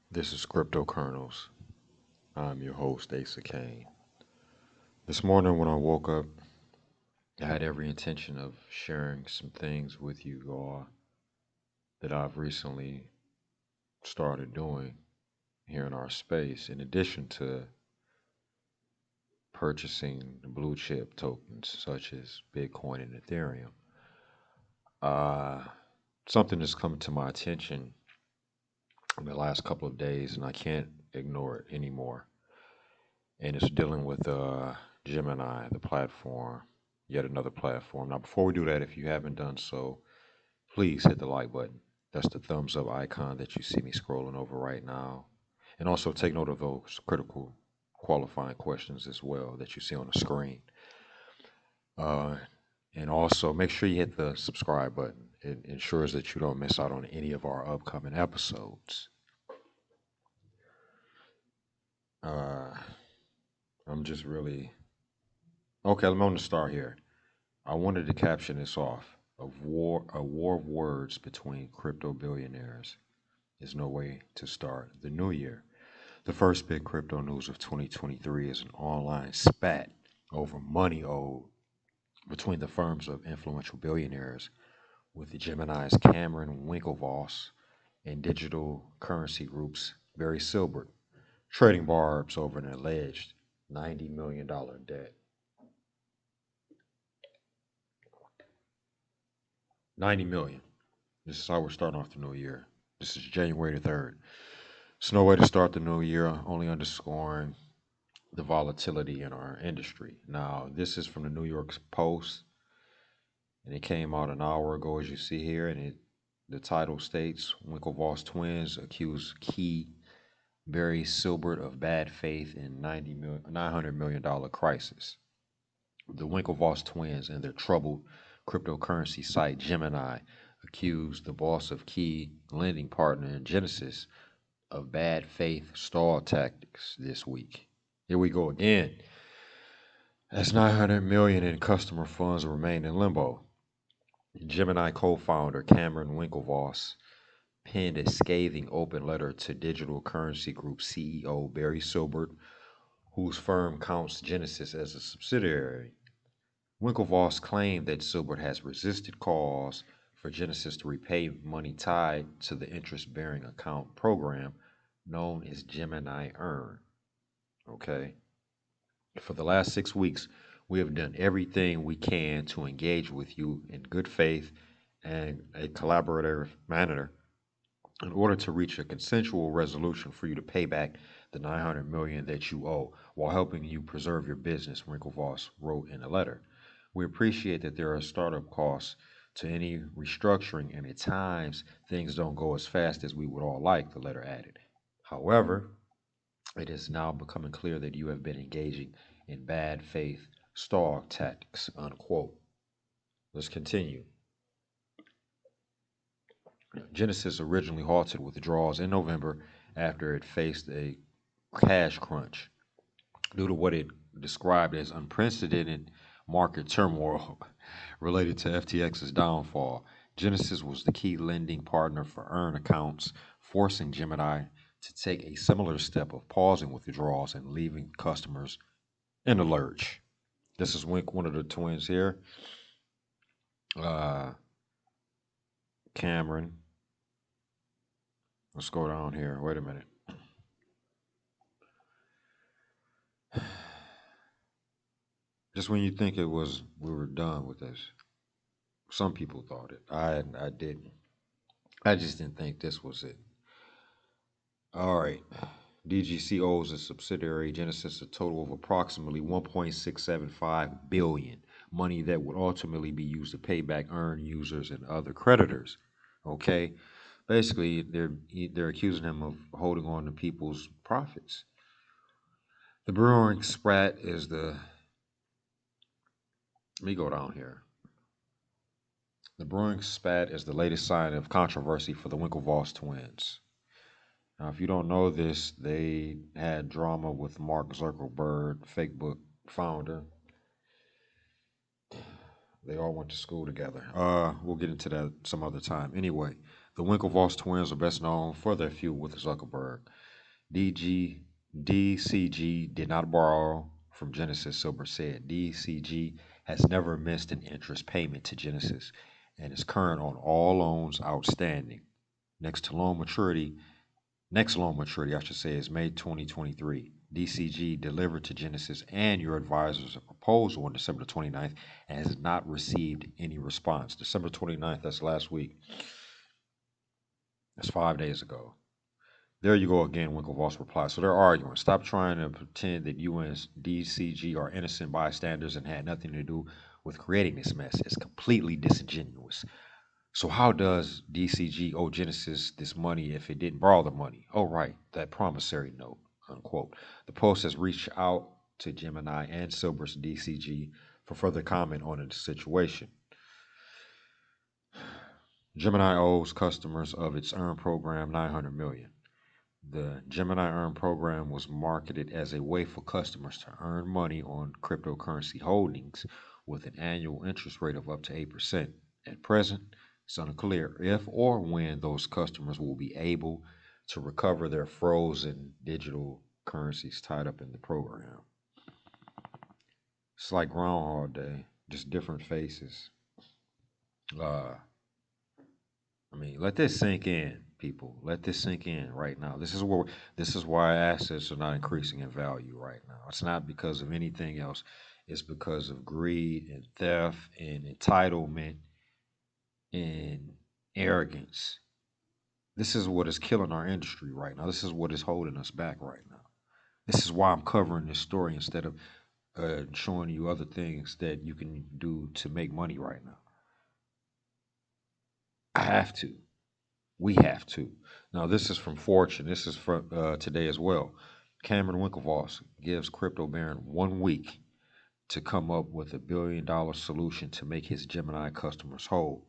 This is CryptoKernels. I'm your host, Asa Kane. This morning when I woke up, I had every intention of sharing some things with you all that I've recently started doing here in our space, in addition to purchasing the blue chip tokens such as Bitcoin and Ethereum. Uh, Something has come to my attention in the last couple of days, and I can't ignore it anymore. And it's dealing with Gemini, the platform, yet another platform. Now, before we do that, if you haven't done so, please hit the like button. That's the thumbs up icon that you see me scrolling over right now. And also take note of those critical qualifying questions as well that you see on the screen. Uh, and also make sure you hit the subscribe button. It ensures that you don't miss out on any of our upcoming episodes. Uh, I'm just really okay. I'm going to start here. I wanted to caption this off. A war of words between crypto billionaires is no way to start the new year. The first big crypto news of 2023 is an online spat over money owed between the firms of influential billionaires, with the Gemini's Cameron Winklevoss and digital currency groups Barry Silbert trading barbs over an alleged $90 million debt. 90 million. This is how we're starting off the new year. This is January the 3rd. It's no way to start the new year, only underscoring the volatility in our industry. Now, this is from the New York Post, and it came out an hour ago, as you see here, and the title states Winklevoss Twins accuse key Barry Silbert of bad faith in $900 million crisis. The Winklevoss twins and their troubled cryptocurrency site Gemini accused the boss of key lending partner in Genesis of bad faith stall tactics this week. Here we go again. As 900 million in customer funds remain in limbo, Gemini co-founder Cameron Winklevoss penned a scathing open letter to digital currency group CEO Barry Silbert, whose firm counts Genesis as a subsidiary. Winklevoss claimed that Silbert has resisted calls for Genesis to repay money tied to the interest-bearing account program known as Gemini Earn. Okay. For the last 6 weeks, we have done everything we can to engage with you in good faith and a collaborative manner in order to reach a consensual resolution for you to pay back the 900 million that you owe while helping you preserve your business, Winklevoss wrote in a letter. We appreciate that there are startup costs to any restructuring, and at times things don't go as fast as we would all like, the letter added. However, it is now becoming clear that you have been engaging in bad faith stall tactics, unquote. Let's continue. Genesis originally halted withdrawals in November after it faced a cash crunch due to what it described as unprecedented market turmoil related to FTX's downfall. Genesis was the key lending partner for Earn accounts, forcing Gemini to take a similar step of pausing withdrawals and leaving customers in a lurch. This is Wink, one of the twins here. Uh, Cameron. Let's go down here. Wait a minute. Just when you think it was, we were done with this. Some people thought it. I didn't. I just didn't think this was it. All right. DGC owes a subsidiary Genesis a total of approximately 1.675 billion, money that would ultimately be used to pay back Earn users and other creditors. Okay, basically they're accusing him of holding on to people's profits. The brewing spat is the. Let me go down here. The brewing spat is the latest sign of controversy for the Winklevoss twins. Now, if you don't know this, they had drama with Mark Zuckerberg, Facebook founder. They all went to school together. We'll get into that some other time. Anyway, The Winklevoss twins are best known for their feud with Zuckerberg. DCG did not borrow from Genesis, Silbert said. DCG has never missed an interest payment to Genesis and is current on all loans outstanding. Next loan maturity, I should say, is May 2023. DCG delivered to Genesis and your advisors a proposal on December 29th and has not received any response. December 29th, that's last week. That's 5 days ago. There you go again, Winklevoss replied. So they're arguing. Stop trying to pretend that you and DCG are innocent bystanders and had nothing to do with creating this mess. It's completely disingenuous. So how does DCG owe Genesis this money if it didn't borrow the money? Oh, right, that promissory note, unquote. The Post has reached out to Gemini and Silbert's DCG for further comment on the situation. Gemini owes customers of its Earn program $900 million. The Gemini Earn program was marketed as a way for customers to earn money on cryptocurrency holdings with an annual interest rate of up to 8%. At present, it's unclear if or when those customers will be able to recover their frozen digital currencies tied up in the program. It's like Groundhog Day, just different faces. Let this sink in, people. Let this sink in right now. This is why assets are not increasing in value right now. It's not because of anything else. It's because of greed and theft and entitlement and arrogance. This is what is killing our industry right now. This is what is holding us back right now. This is why I'm covering this story instead of showing you other things that you can do to make money right now. I have to. We have to. Now, this is from Fortune. This is from today as well. Cameron Winklevoss gives crypto baron 1 week to come up with $1 billion solution to make his Gemini customers whole.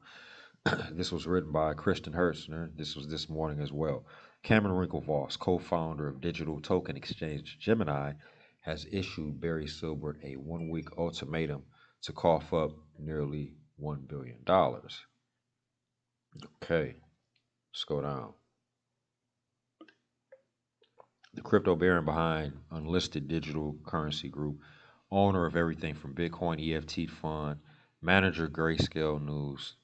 This was written by Kristen Hertzner. This was this morning as well. Cameron Winklevoss, co-founder of digital token exchange Gemini, has issued Barry Silbert a 1 week ultimatum to cough up nearly $1 billion. Okay, let's go down. The crypto baron behind Unlisted Digital Currency Group, owner of everything from Bitcoin EFT Fund, manager Grayscale News,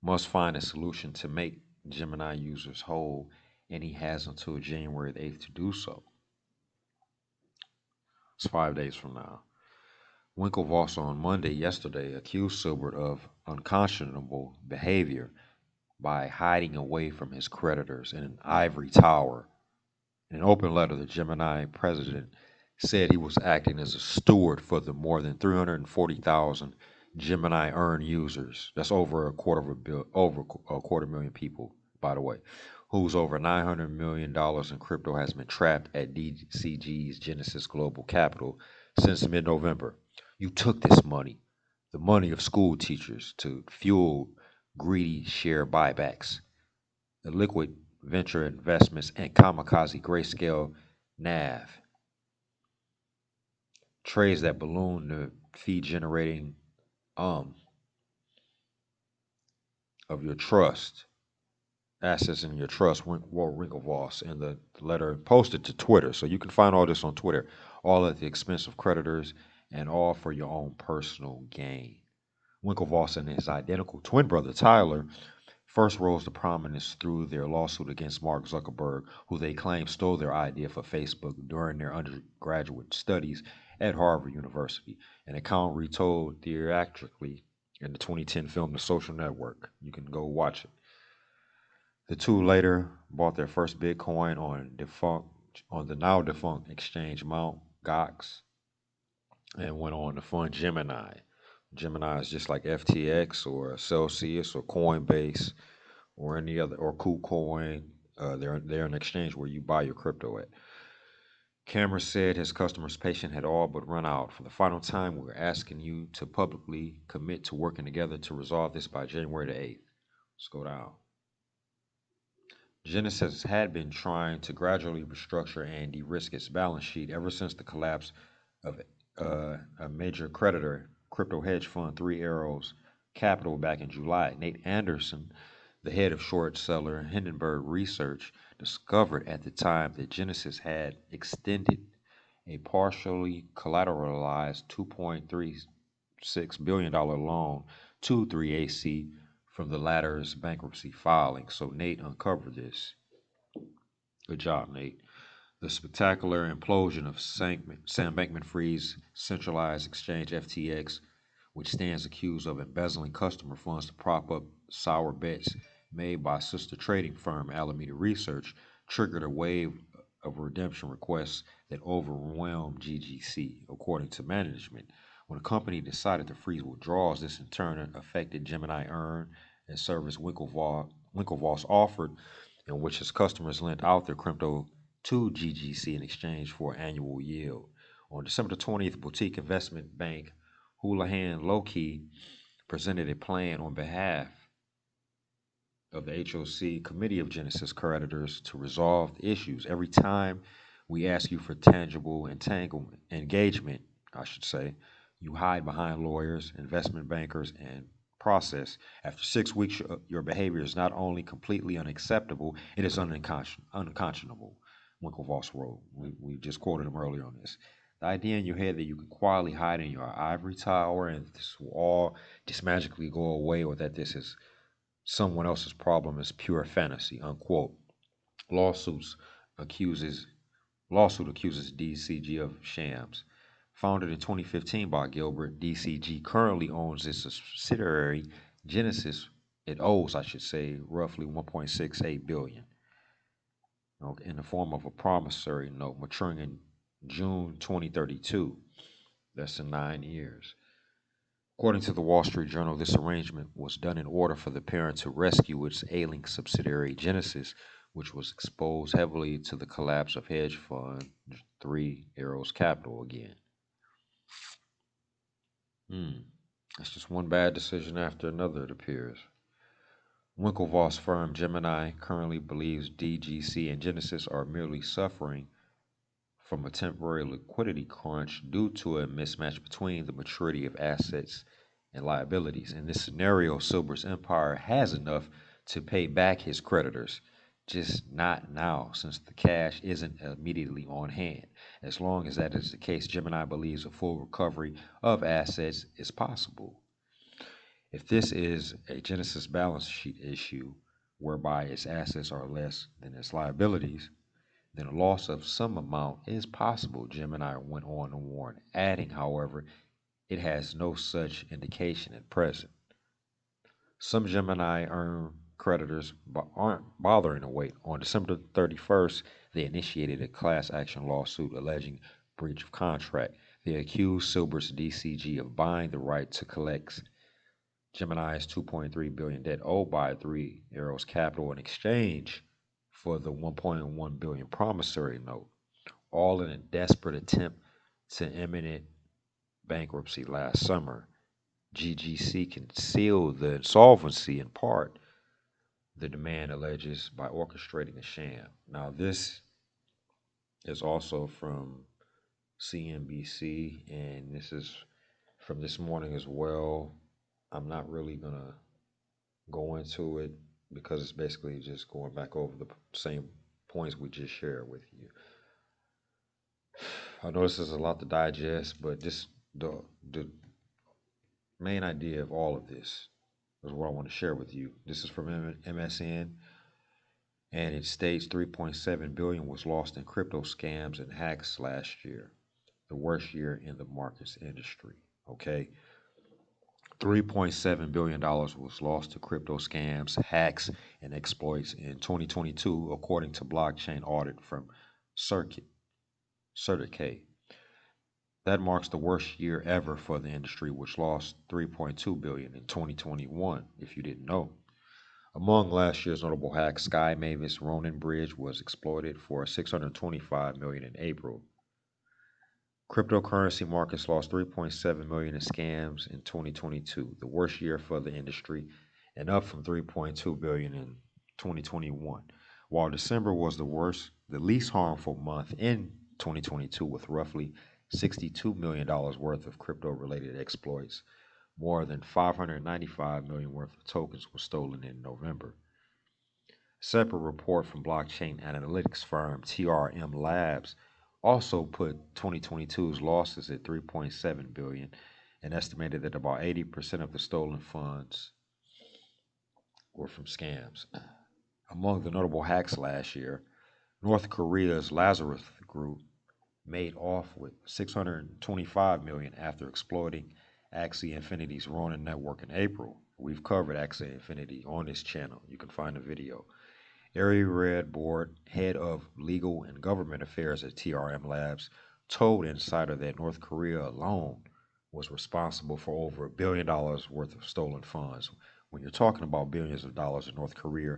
must find a solution to make Gemini users whole, and he has until January the 8th to do so. It's 5 days from now. Winklevoss on Monday, yesterday, accused Silbert of unconscionable behavior by hiding away from his creditors in an ivory tower. In an open letter, the Gemini president said he was acting as a steward for the more than 340,000 Gemini Earn users. That's over a quarter million people, by the way, whose over $900 million in crypto has been trapped at DCG's Genesis Global Capital since mid-November. You took this money, the money of school teachers, to fuel greedy share buybacks, the liquid venture investments, and kamikaze Grayscale NAV. Trades that balloon the fee generating of your trust, assets in your trust, Winklevoss, in the letter posted to Twitter. So you can find all this on Twitter, all at the expense of creditors and all for your own personal gain. Winklevoss and his identical twin brother Tyler first rose to prominence through their lawsuit against Mark Zuckerberg, who they claim stole their idea for Facebook during their undergraduate studies at Harvard University, an account retold theatrically in the 2010 film The Social Network. You can go watch it. The two later bought their first Bitcoin on the now defunct exchange Mt. Gox and went on to fund Gemini. Gemini is just like FTX or Celsius or Coinbase or any other, or KuCoin. They're an exchange where you buy your crypto at. Cameron said his customers' patience had all but run out. For the final time, we're asking you to publicly commit to working together to resolve this by January the 8th. Let's go down. Genesis had been trying to gradually restructure and de-risk its balance sheet ever since the collapse of a major creditor, crypto hedge fund Three Arrows Capital, back in July. Nate Anderson, The head of short seller Hindenburg Research discovered at the time that Genesis had extended a partially collateralized $2.36 billion loan to 3AC from the latter's bankruptcy filing. So Nate uncovered this. Good job, Nate. The spectacular implosion of Sam Bankman-Fried's centralized exchange FTX, which stands accused of embezzling customer funds to prop up sour bets made by sister trading firm Alameda Research, triggered a wave of redemption requests that overwhelmed GGC, according to management. When the company decided to freeze withdrawals, this in turn affected Gemini Earn and service Winklevoss offered, in which his customers lent out their crypto to GGC in exchange for annual yield. On December 20th, boutique investment bank Houlihan Lokey presented a plan on behalf of the HOC Committee of Genesis creditors to resolve the issues. Every time we ask you for tangible engagement, I should say, you hide behind lawyers, investment bankers, and process. After 6 weeks, your behavior is not only completely unacceptable, it is unconscionable. Winklevoss wrote. We just quoted him earlier on this. The idea in your head that you can quietly hide in your ivory tower and this will all just magically go away, or that this is someone else's problem, is pure fantasy. Unquote. Lawsuits accuses Lawsuit accuses DCG of shams. Founded in 2015 by Gilbert, DCG currently owns its subsidiary Genesis. It owes, I should say, roughly 1.68 billion, in the form of a promissory note maturing in June 2032. That's in 9 years. According to the Wall Street Journal, this arrangement was done in order for the parent to rescue its ailing subsidiary Genesis, which was exposed heavily to the collapse of hedge fund Three Arrows Capital again. That's just one bad decision after another, it appears. Winklevoss firm Gemini currently believes DGC and Genesis are merely suffering from a temporary liquidity crunch due to a mismatch between the maturity of assets and liabilities. In this scenario, Silbert's empire has enough to pay back his creditors, just not now, since the cash isn't immediately on hand. As long as that is the case, Gemini believes a full recovery of assets is possible. If this is a Genesis balance sheet issue, whereby its assets are less than its liabilities, then a loss of some amount is possible, Gemini went on to warn, adding, however, it has no such indication at present. Some Gemini Earn creditors aren't bothering to wait. On December 31st, they initiated a class action lawsuit alleging breach of contract. They accused Silbert's DCG of buying the right to collect Gemini's 2.3 billion debt owed by Three Arrows Capital in exchange for the 1.1 billion promissory note, all in a desperate attempt to imminent bankruptcy last summer. GGC concealed the insolvency in part, the demand alleges, by orchestrating a sham. Now, this is also from CNBC, and this is from this morning as well. I'm not really going to go into it because it's basically just going back over the same points we just shared with you. I know this is a lot to digest, but the main idea of all of this is what I want to share with you. This is from MSN, and it states 3.7 billion was lost in crypto scams and hacks last year, the worst year in the markets industry. Okay, $3.7 billion was lost to crypto scams, hacks, and exploits in 2022, according to blockchain audit from Certicate. That marks the worst year ever for the industry, which lost $3.2 billion in 2021, if you didn't know. Among last year's notable hacks, Sky Mavis Ronin Bridge was exploited for $625 million in April. Cryptocurrency markets lost 3.7 million in scams in 2022, the worst year for the industry, and up from 3.2 billion in 2021. While December was the least harmful month in 2022, with roughly $62 million worth of crypto-related exploits, more than 595 million worth of tokens were stolen in November. Separate report from blockchain analytics firm TRM Labs also put 2022's losses at 3.7 billion and estimated that about 80% of the stolen funds were from scams. Among the notable hacks last year, North Korea's Lazarus Group made off with 625 million after exploiting Axie Infinity's Ronin network in April. We've covered Axie Infinity on this channel. You can find the video. Ari Redboard, head of legal and government affairs at TRM Labs, told Insider that North Korea alone was responsible for over $1 billion worth of stolen funds. When you're talking about billions of dollars in North Korea,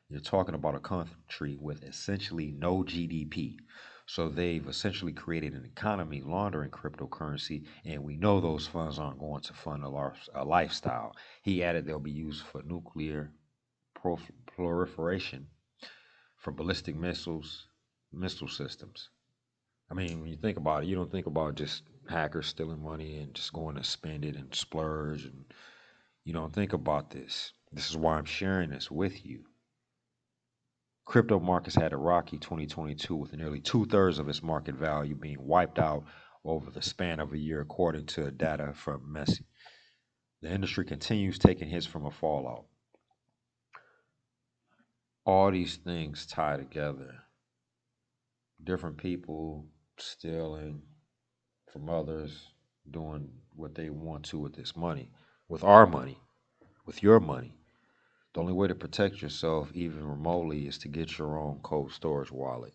you're talking about a country with essentially no GDP. So they've essentially created an economy laundering cryptocurrency, and we know those funds aren't going to fund a lifestyle. He added they'll be used for nuclear proliferation, for ballistic missile systems. I mean, when you think about it, you don't think about just hackers stealing money and just going to spend it and splurge, and you don't think about this. This is why I'm sharing this with you. Crypto markets had a rocky 2022 with nearly 2/3 of its market value being wiped out over the span of a year, according to data from Messi. The industry continues taking hits from a fallout. All these things tie together. Different people stealing from others, doing what they want to with this money, with our money, with your money. The only way to protect yourself, even remotely, is to get your own cold storage wallet.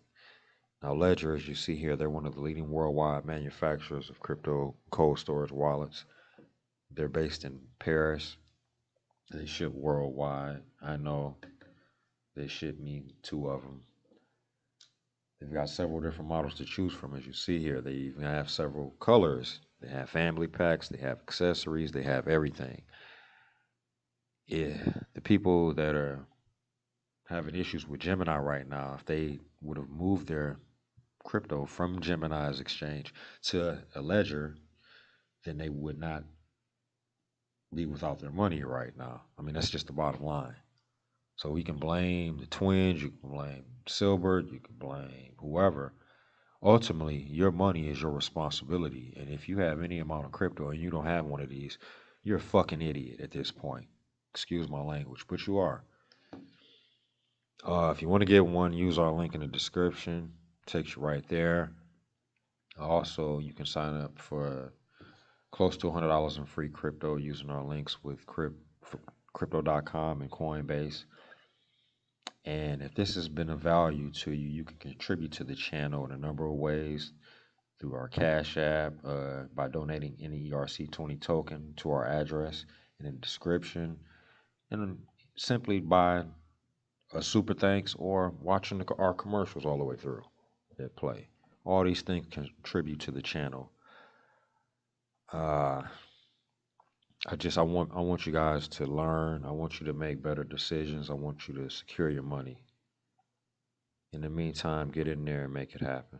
Now, Ledger, as you see here, they're one of the leading worldwide manufacturers of crypto cold storage wallets. They're based in Paris. They ship worldwide. I know they ship me 2 of them. They've got several different models to choose from, as you see here. They even have several colors. They have family packs, they have accessories, they have everything. Yeah, the people that are having issues with Gemini right now, if they would have moved their crypto from Gemini's exchange to a ledger, then they would not be without their money right now. I mean, that's just the bottom line. So we can blame the twins, you can blame Silbert, you can blame whoever. Ultimately, your money is your responsibility. And if you have any amount of crypto and you don't have one of these, you're a fucking idiot at this point. Excuse my language, but you are. If you want to get one, use our link in the description. Takes you right there. Also, you can sign up for close to $100 in free crypto using our links with crypto.com and Coinbase. And if this has been of value to you, you can contribute to the channel in a number of ways through our Cash App, by donating any ERC20 token to our address in the description, and simply by a super thanks or watching our commercials all the way through that play. All these things contribute to the channel. I want you guys to learn. I want you to make better decisions. I want you to secure your money. In the meantime, get in there and make it happen.